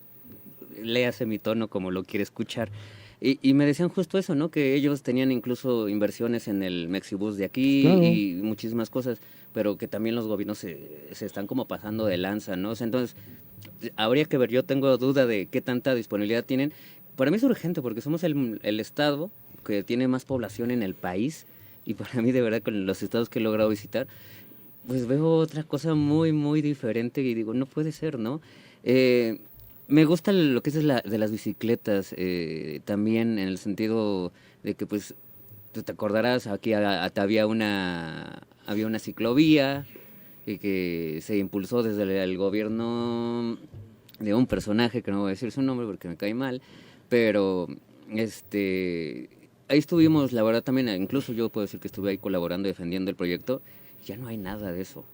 Léase mi tono como lo quiere escuchar. Y me decían justo eso, ¿no? Que ellos tenían incluso inversiones en el Mexibus de aquí, claro, y muchísimas cosas, pero que también los gobiernos se están como pasando de lanza, ¿no? O sea, entonces, habría que ver, yo tengo duda de qué tanta disponibilidad tienen. Para mí es urgente porque somos el estado que tiene más población en el país, y para mí de verdad con los estados que he logrado visitar, pues veo otra cosa muy, muy diferente y digo, no puede ser, ¿no? Me gusta lo que es de las bicicletas, también en el sentido de que, pues, tú te acordarás, aquí había una ciclovía que se impulsó desde el gobierno de un personaje, que no voy a decir su nombre porque me cae mal, pero ahí estuvimos, la verdad también, incluso yo puedo decir que estuve ahí colaborando, defendiendo el proyecto. Ya no hay nada de eso.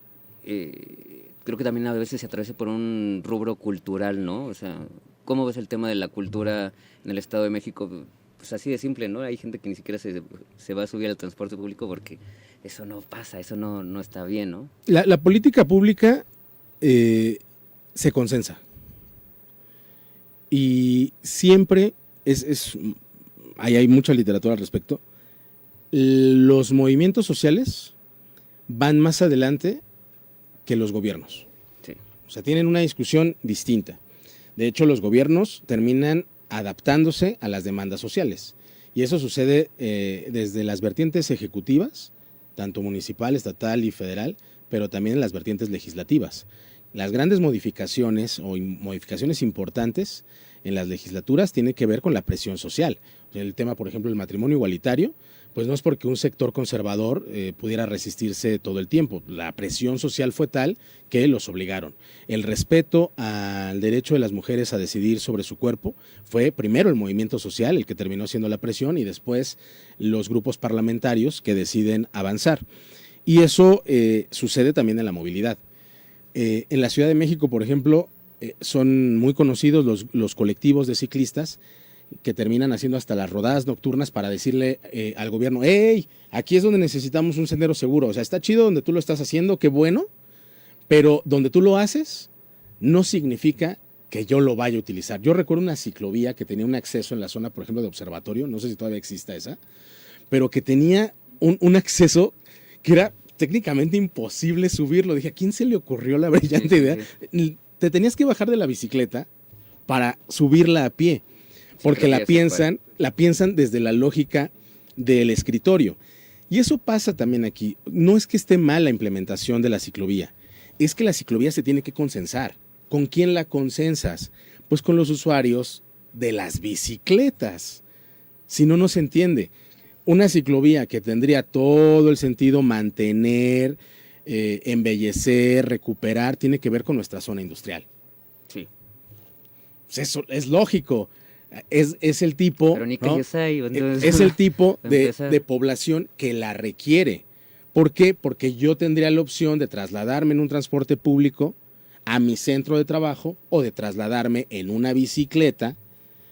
Creo que también a veces se atraviesa por un rubro cultural, ¿no? O sea, ¿cómo ves el tema de la cultura en el Estado de México? Pues así de simple, ¿no? Hay gente que ni siquiera se va a subir al transporte público porque eso no pasa, eso no está bien, ¿no? La política pública se consensa. Y siempre hay mucha literatura al respecto. Los movimientos sociales van más adelante que los gobiernos. Sí. O sea, tienen una discusión distinta. De hecho, los gobiernos terminan adaptándose a las demandas sociales. Y eso sucede desde las vertientes ejecutivas, tanto municipal, estatal y federal, pero también en las vertientes legislativas. Las grandes modificaciones o modificaciones importantes en las legislaturas tienen que ver con la presión social. O sea, el tema, por ejemplo, del matrimonio igualitario, pues no es porque un sector conservador pudiera resistirse todo el tiempo. La presión social fue tal que los obligaron. El respeto al derecho de las mujeres a decidir sobre su cuerpo fue primero el movimiento social el que terminó siendo la presión y después los grupos parlamentarios que deciden avanzar. Y eso sucede también en la movilidad. En la Ciudad de México, por ejemplo, son muy conocidos los colectivos de ciclistas que terminan haciendo hasta las rodadas nocturnas para decirle al gobierno, ¡hey! Aquí es donde necesitamos un sendero seguro. O sea, está chido donde tú lo estás haciendo, qué bueno, pero donde tú lo haces no significa que yo lo vaya a utilizar. Yo recuerdo una ciclovía que tenía un acceso en la zona, por ejemplo, de Observatorio, no sé si todavía exista esa, pero que tenía un acceso que era técnicamente imposible subirlo. Dije, ¿a quién se le ocurrió la brillante idea? Sí. Te tenías que bajar de la bicicleta para subirla a pie. Porque la piensan desde la lógica del escritorio. Y eso pasa también aquí. No es que esté mal la implementación de la ciclovía, es que la ciclovía se tiene que consensar. ¿Con quién la consensas? Pues con los usuarios de las bicicletas. Si no, no se entiende. Una ciclovía que tendría todo el sentido mantener, embellecer, recuperar, tiene que ver con nuestra zona industrial. Sí. Eso es lógico. Es el tipo, pero ni ¿no? Entonces, es el tipo de población que la requiere. ¿Por qué? Porque yo tendría la opción de trasladarme en un transporte público a mi centro de trabajo o de trasladarme en una bicicleta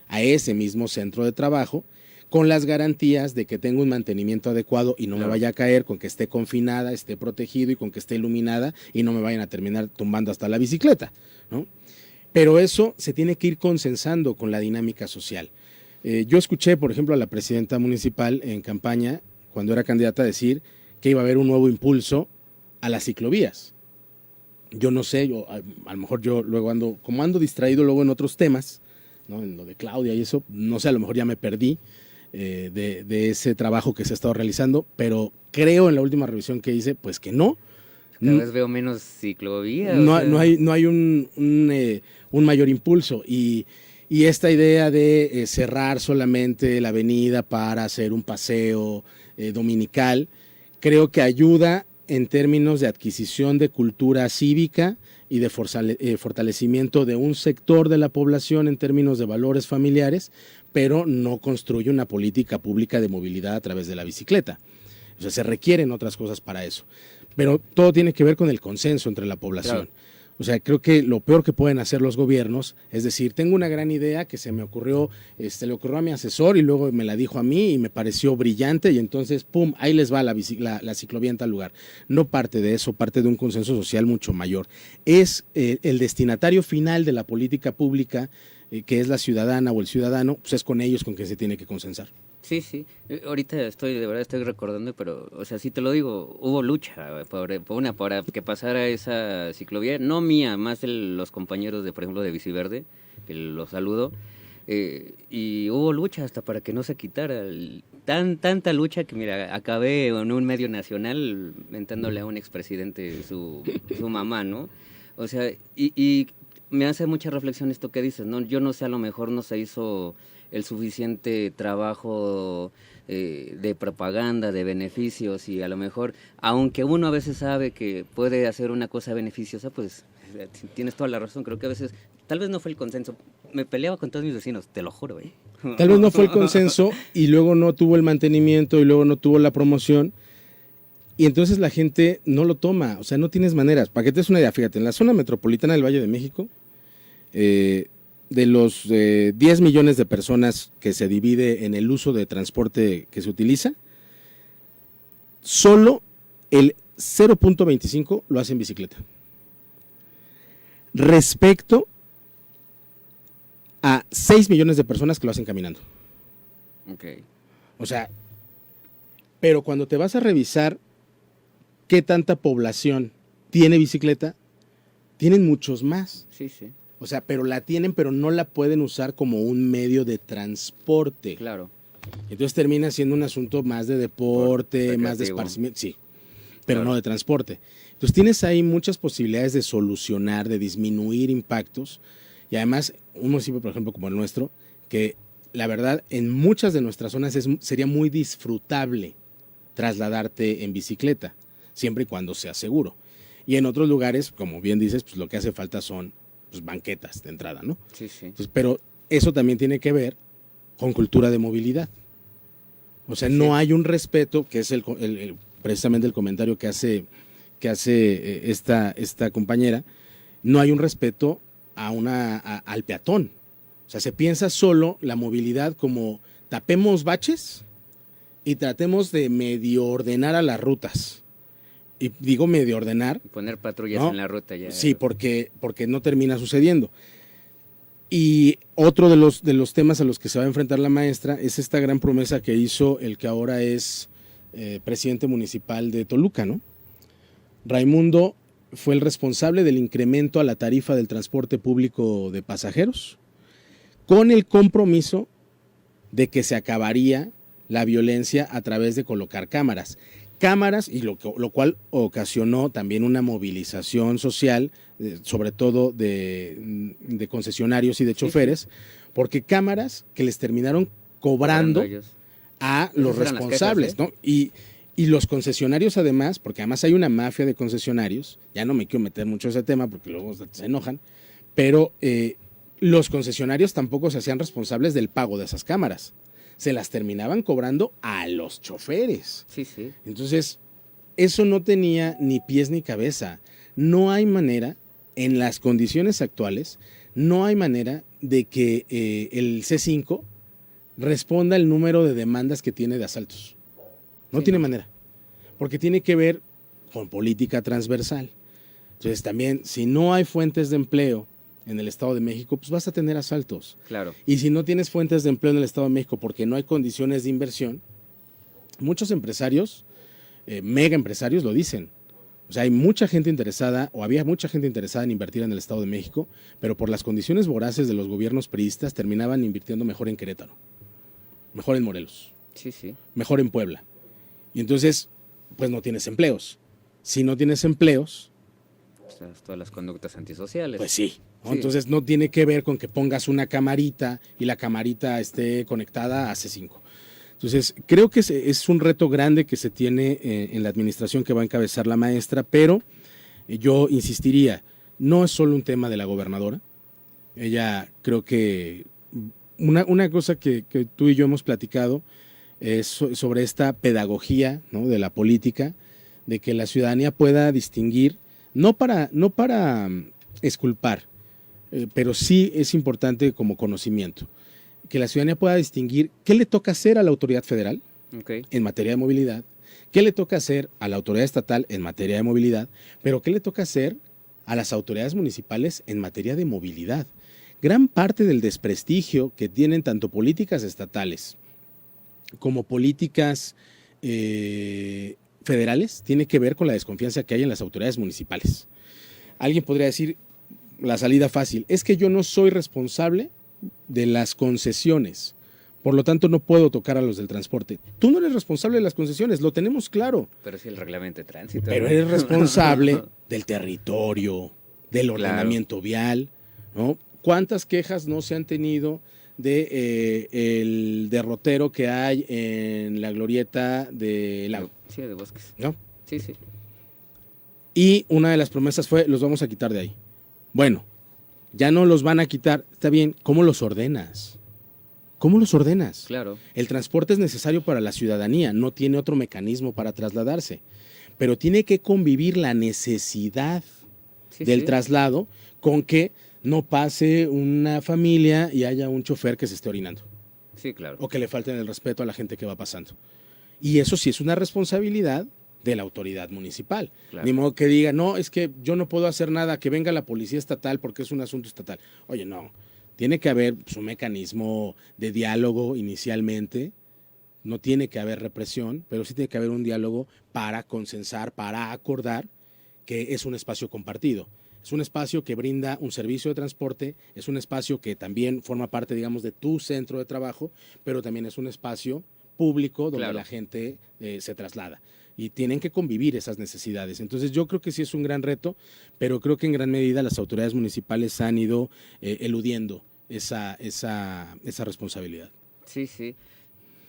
a ese mismo centro de trabajo con las garantías de que tengo un mantenimiento adecuado y no me vaya a caer, con que esté confinada, esté protegido y con que esté iluminada y no me vayan a terminar tumbando hasta la bicicleta, ¿no? Pero eso se tiene que ir consensando con la dinámica social. Yo escuché, por ejemplo, a la presidenta municipal en campaña, cuando era candidata, decir que iba a haber un nuevo impulso a las ciclovías. Yo no sé, a lo mejor yo luego ando distraído luego en otros temas, ¿no? En lo de Claudia y eso, no sé, a lo mejor ya me perdí de ese trabajo que se ha estado realizando, pero creo en la última revisión que hice, pues que no. Cada vez veo menos ciclovías. No, no hay un mayor impulso y esta idea de cerrar solamente la avenida para hacer un paseo dominical, creo que ayuda en términos de adquisición de cultura cívica y de fortalecimiento de un sector de la población en términos de valores familiares, pero no construye una política pública de movilidad a través de la bicicleta. O sea, se requieren otras cosas para eso. Pero todo tiene que ver con el consenso entre la población. Claro. O sea, creo que lo peor que pueden hacer los gobiernos es decir, tengo una gran idea que se me ocurrió, le ocurrió a mi asesor y luego me la dijo a mí y me pareció brillante y entonces, pum, ahí les va la ciclovía en tal lugar. No parte de eso, parte de un consenso social mucho mayor. Es el destinatario final de la política pública, que es la ciudadana o el ciudadano, pues es con ellos con quien se tiene que consensar. Sí, sí. Ahorita de verdad estoy recordando, pero, o sea, sí te lo digo, hubo lucha para que pasara esa ciclovía, no mía, más de los compañeros de, por ejemplo, de Biciverde, que los saludo, y hubo lucha hasta para que no se quitara. Tanta lucha que, mira, acabé en un medio nacional mentándole a un expresidente su mamá, ¿no? O sea, y me hace mucha reflexión esto que dices, ¿no? Yo no sé, a lo mejor no se hizo el suficiente trabajo de propaganda, de beneficios, y a lo mejor, aunque uno a veces sabe que puede hacer una cosa beneficiosa, pues tienes toda la razón. Creo que a veces, tal vez no fue el consenso. Me peleaba con todos mis vecinos, te lo juro, ¿eh? Tal vez no fue el consenso y luego no tuvo el mantenimiento y luego no tuvo la promoción. Y entonces la gente no lo toma, o sea, no tienes maneras. Para que te des una idea, fíjate, en la zona metropolitana del Valle de México, de los 10 millones de personas que se divide en el uso de transporte que se utiliza, solo el 0.25 lo hace en bicicleta. Respecto a 6 millones de personas que lo hacen caminando. Okay. O sea, pero cuando te vas a revisar qué tanta población tiene bicicleta, tienen muchos más. Sí, sí. O sea, pero la tienen, pero no la pueden usar como un medio de transporte. Claro. Entonces termina siendo un asunto más de deporte, más de esparcimiento, sí, pero claro, no de transporte. Entonces tienes ahí muchas posibilidades de solucionar, de disminuir impactos. Y además, un municipio, por ejemplo, como el nuestro, que la verdad, en muchas de nuestras zonas sería muy disfrutable trasladarte en bicicleta, siempre y cuando sea seguro. Y en otros lugares, como bien dices, pues lo que hace falta son pues, banquetas de entrada, ¿no? Sí, sí. Entonces, pero eso también tiene que ver con cultura de movilidad. O sea, sí, no hay un respeto, que es precisamente el comentario que hace esta compañera, no hay un respeto al peatón. O sea, se piensa solo la movilidad como tapemos baches y tratemos de medio ordenar a las rutas. Y digo medio ordenar. Poner patrullas, ¿no?, en la ruta ya. Sí, porque no termina sucediendo. Y otro de los temas a los que se va a enfrentar la maestra es esta gran promesa que hizo el que ahora es presidente municipal de Toluca, ¿no? Raimundo fue el responsable del incremento a la tarifa del transporte público de pasajeros, con el compromiso de que se acabaría la violencia a través de colocar cámaras, y lo cual ocasionó también una movilización social, sobre todo de concesionarios y de choferes, porque cámaras que les terminaron cobrando a los responsables, jefes, ¿no? Y los concesionarios además, porque además hay una mafia de concesionarios, ya no me quiero meter mucho en ese tema porque luego se enojan, pero los concesionarios tampoco se hacían responsables del pago de esas cámaras. Se las terminaban cobrando a los choferes. Sí, sí. Entonces, eso no tenía ni pies ni cabeza. No hay manera, en las condiciones actuales, no hay manera de que el C5 responda el número de demandas que tiene de asaltos. No tiene manera, porque tiene que ver con política transversal. Entonces también, si no hay fuentes de empleo en el Estado de México, pues vas a tener asaltos. Claro. Y si no tienes fuentes de empleo en el Estado de México porque no hay condiciones de inversión, muchos empresarios, mega empresarios lo dicen. O sea, hay mucha gente interesada, o había mucha gente interesada en invertir en el Estado de México, pero por las condiciones voraces de los gobiernos priistas terminaban invirtiendo mejor en Querétaro, mejor en Morelos, Sí, sí. mejor en Puebla. Y entonces, pues no tienes empleos. Si no tienes empleos, O sea, todas las conductas antisociales. pues sí, ¿no? Sí. Entonces no tiene que ver con que pongas una camarita y la camarita esté conectada a C5. Entonces, creo que es un reto grande que se tiene en la administración que va a encabezar la maestra, pero yo insistiría, no es solo un tema de la gobernadora. Ella, creo que una cosa que tú y yo hemos platicado es sobre esta pedagogía, ¿no?, de la política, de que la ciudadanía pueda distinguir, no para exculpar, pero sí es importante como conocimiento, que la ciudadanía pueda distinguir qué le toca hacer a la autoridad federal en materia de movilidad, qué le toca hacer a la autoridad estatal en materia de movilidad, pero qué le toca hacer a las autoridades municipales en materia de movilidad. Gran parte del desprestigio que tienen tanto políticas estatales como políticas federales tiene que ver con la desconfianza que hay en las autoridades municipales. Alguien podría decir, la salida fácil, es que yo no soy responsable de las concesiones, por lo tanto no puedo tocar a los del transporte. Tú no eres responsable de las concesiones, lo tenemos claro. Pero sí el reglamento de tránsito. Pero ¿no? eres responsable del territorio, del ordenamiento vial, ¿no? ¿Cuántas quejas no se han tenido de el derrotero que hay en la glorieta de Lago? Sí, de Bosques. ¿No? Sí, sí. Y una de las promesas fue, los vamos a quitar de ahí. Bueno, ya no los van a quitar, está bien, ¿cómo los ordenas? ¿Cómo los ordenas? Claro. El transporte es necesario para la ciudadanía, no tiene otro mecanismo para trasladarse, pero tiene que convivir la necesidad del traslado con que no pase una familia y haya un chofer que se esté orinando. Sí, claro. O que le falten el respeto a la gente que va pasando. Y eso sí es una responsabilidad de la autoridad municipal. Claro. Ni modo que diga, no, es que yo no puedo hacer nada, que venga la policía estatal porque es un asunto estatal. Oye, no, tiene que haber un mecanismo de diálogo inicialmente, no tiene que haber represión, pero sí tiene que haber un diálogo para consensar, para acordar que es un espacio compartido. Es un espacio que brinda un servicio de transporte, es un espacio que también forma parte, digamos, de tu centro de trabajo, pero también es un espacio público donde Claro. la gente se traslada. Y tienen que convivir esas necesidades. Entonces yo creo que sí es un gran reto, pero creo que en gran medida las autoridades municipales han ido eludiendo esa responsabilidad. Sí, sí.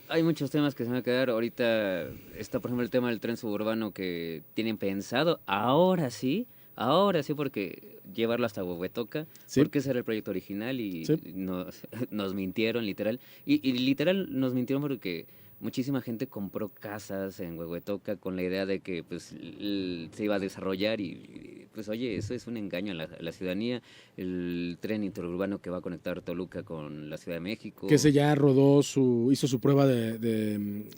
Hay muchos temas que se van a quedar. Ahorita está, por ejemplo, el tema del tren suburbano que tienen pensado. Ahora sí, porque llevarlo hasta Huehuetoca, Sí. porque ese era el proyecto original y Sí. nos mintieron, literal. Y literal nos mintieron porque muchísima gente compró casas en Huehuetoca con la idea de que pues se iba a desarrollar y pues oye, eso es un engaño a la ciudadanía. El tren interurbano que va a conectar Toluca con la Ciudad de México. Que ese ya rodó hizo su prueba de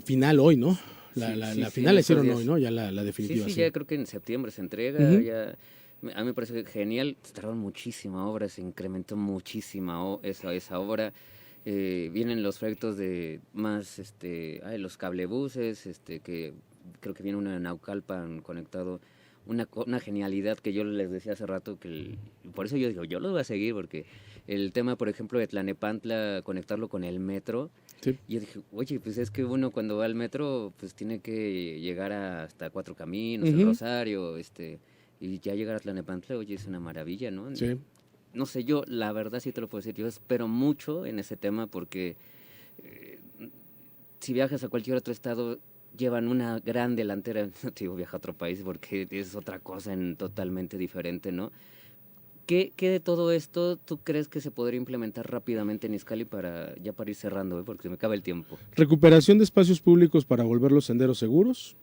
final hoy, ¿no? La final la hicieron hoy, ¿no? Ya la definitiva. Sí, ya creo que en septiembre se entrega. Ya, a mí me parece genial. Tardaron muchísima obra, se incrementó muchísima esa obra. Vienen los proyectos de más, los cablebuses, que creo que viene uno en Naucalpan conectado. Una genialidad que yo les decía hace rato, por eso yo digo, yo los voy a seguir, porque el tema, por ejemplo, de Tlanepantla, conectarlo con el metro, Sí. yo dije, oye, pues es que uno cuando va al metro, pues tiene que llegar hasta Cuatro Caminos, el Rosario, y ya llegar a Tlanepantla, oye, es una maravilla, ¿no? Sí. No sé, yo la verdad sí te lo puedo decir, yo espero mucho en ese tema porque si viajas a cualquier otro estado, llevan una gran delantera, no te digo viaja a otro país porque es otra cosa totalmente diferente, ¿no? ¿Qué de todo esto tú crees que se podría implementar rápidamente en Izcalli para ir cerrando, porque se me acaba el tiempo? Recuperación de espacios públicos para volver los senderos seguros,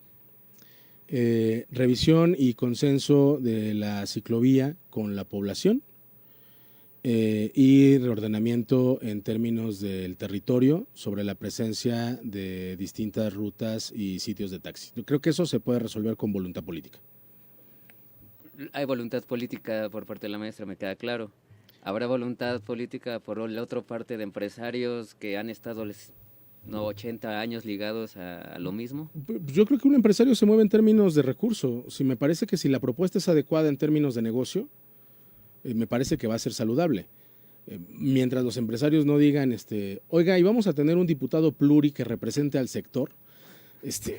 revisión y consenso de la ciclovía con la población, y reordenamiento en términos del territorio sobre la presencia de distintas rutas y sitios de taxi. Yo creo que eso se puede resolver con voluntad política. hay voluntad política por parte de la maestra, me queda claro. ¿Habrá voluntad política por la otra parte de empresarios que han estado 80 años ligados a lo mismo? Yo creo que un empresario se mueve en términos de recurso. Si me parece que si la propuesta es adecuada en términos de negocio, me parece que va a ser saludable. Mientras los empresarios no digan, oiga, y vamos a tener un diputado pluri que represente al sector,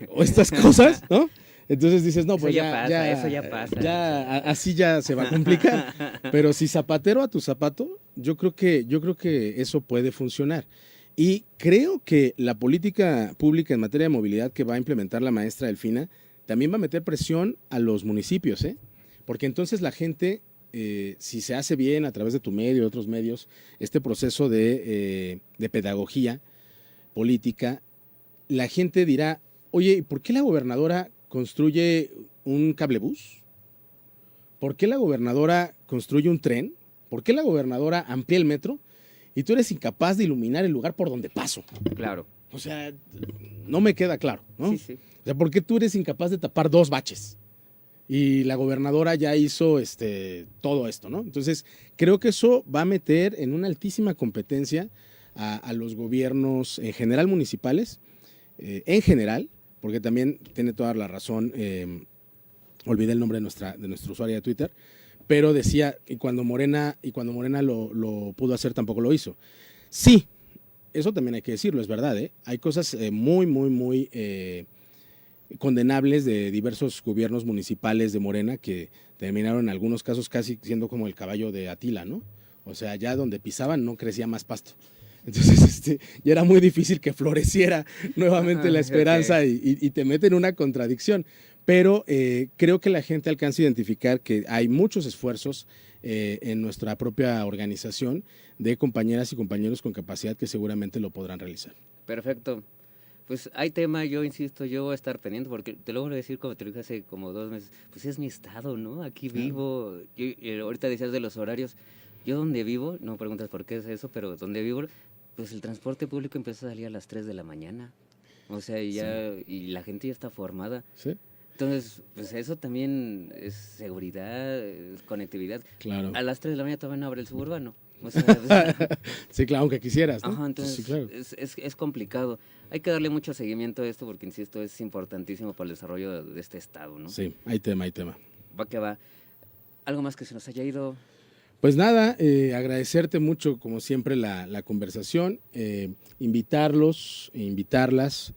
o estas cosas, ¿no? Entonces dices, no, pues eso ya pasa. Así ya se va a complicar. Pero si zapatero a tu zapato, yo creo que eso puede funcionar. Y creo que la política pública en materia de movilidad que va a implementar la maestra Delfina también va a meter presión a los municipios, porque entonces la gente, si se hace bien a través de tu medio, de otros medios, este proceso de pedagogía política, la gente dirá, oye, ¿por qué la gobernadora construye un cablebús? ¿Por qué la gobernadora construye un tren? ¿Por qué la gobernadora amplía el metro? Y tú eres incapaz de iluminar el lugar por donde paso. Claro. O sea, no me queda claro, ¿no? Sí. O sea, ¿por qué tú eres incapaz de tapar 2 baches? Y la gobernadora ya hizo todo esto, ¿no? Entonces, creo que eso va a meter en una altísima competencia a los gobiernos en general municipales, en general, porque también tiene toda la razón, olvidé el nombre de nuestra usuaria de Twitter, pero decía, y cuando Morena lo pudo hacer, tampoco lo hizo. Sí, eso también hay que decirlo, es verdad, hay cosas muy, muy, muy condenables de diversos gobiernos municipales de Morena que terminaron en algunos casos casi siendo como el caballo de Atila, ¿no? O sea, ya donde pisaban no crecía más pasto. Entonces, ya era muy difícil que floreciera nuevamente la esperanza, okay. y te mete en una contradicción. Pero creo que la gente alcanza a identificar que hay muchos esfuerzos en nuestra propia organización de compañeras y compañeros con capacidad que seguramente lo podrán realizar. Perfecto. Pues hay tema, yo insisto, yo voy a estar pendiente, porque te lo voy a decir como te lo dije hace como 2 meses, pues es mi estado, ¿no? Aquí vivo, ahorita decías de los horarios, yo donde vivo, no preguntas por qué es eso, pero donde vivo, pues el transporte público empieza a salir a las 3 de la mañana, o sea, y la gente ya está formada. Sí. Entonces, pues eso también es seguridad, es conectividad. Claro. A las 3 de la mañana todavía no abre el suburbano. O sea, sí, claro, aunque quisieras, ¿no? Ajá, entonces sí, claro. es complicado. Hay que darle mucho seguimiento a esto porque, insisto, es importantísimo para el desarrollo de este estado, ¿no? Sí, hay tema. Va que va. ¿Algo más que se nos haya ido? Pues nada, agradecerte mucho, como siempre, la conversación, invitarlos e invitarlas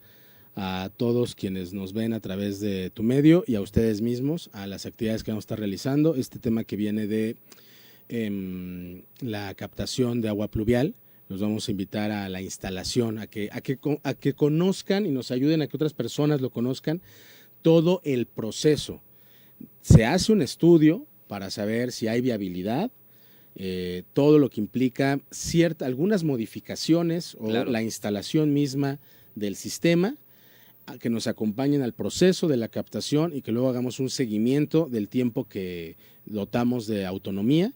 a todos quienes nos ven a través de tu medio y a ustedes mismos a las actividades que vamos a estar realizando. Este tema que viene de la captación de agua pluvial, los vamos a invitar a la instalación, a que conozcan y nos ayuden a que otras personas lo conozcan, todo el proceso. Se hace un estudio para saber si hay viabilidad, todo lo que implica algunas modificaciones o la instalación misma del sistema, que nos acompañen al proceso de la captación y que luego hagamos un seguimiento del tiempo que dotamos de autonomía.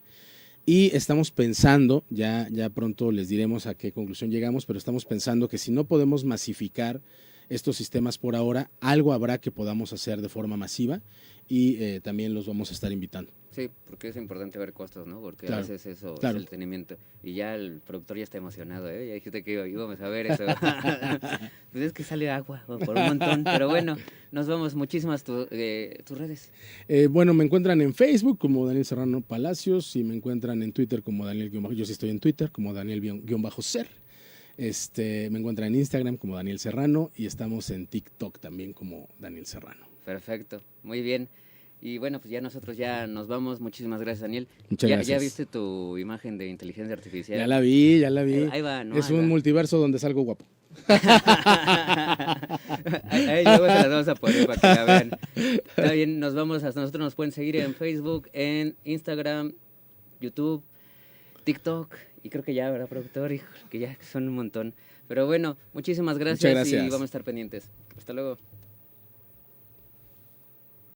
Y estamos pensando, ya pronto les diremos a qué conclusión llegamos, pero estamos pensando que si no podemos masificar estos sistemas por ahora, algo habrá que podamos hacer de forma masiva y también los vamos a estar invitando. Sí, porque es importante ver costos, ¿no? Porque claro, a veces eso es el tenimiento. Y ya el productor ya está emocionado, ¿eh? Ya dijiste que íbamos a ver eso. Pues es que sale agua por un montón. Pero bueno, nos vamos. Muchísimas tus redes. Bueno, me encuentran en Facebook como Daniel Serrano Palacios y me encuentran en Twitter como Daniel-, yo sí estoy en Twitter como Daniel-Ser. Me encuentran en Instagram como Daniel Serrano y estamos en TikTok también como Daniel Serrano. Perfecto, muy bien. Y bueno, pues ya nosotros ya nos vamos. Muchísimas gracias, Daniel. Muchas gracias. ¿Ya viste tu imagen de inteligencia artificial? Ya la vi. Ahí va, ¿no? Es un multiverso donde salgo guapo. Ahí luego se las vamos a poner para que la vean. Está bien, nos vamos. Hasta nosotros nos pueden seguir en Facebook, en Instagram, YouTube, TikTok. Y creo que ya, ¿verdad, productor? Híjole, que ya son un montón. Pero bueno, muchísimas gracias. Y vamos a estar pendientes. Hasta luego.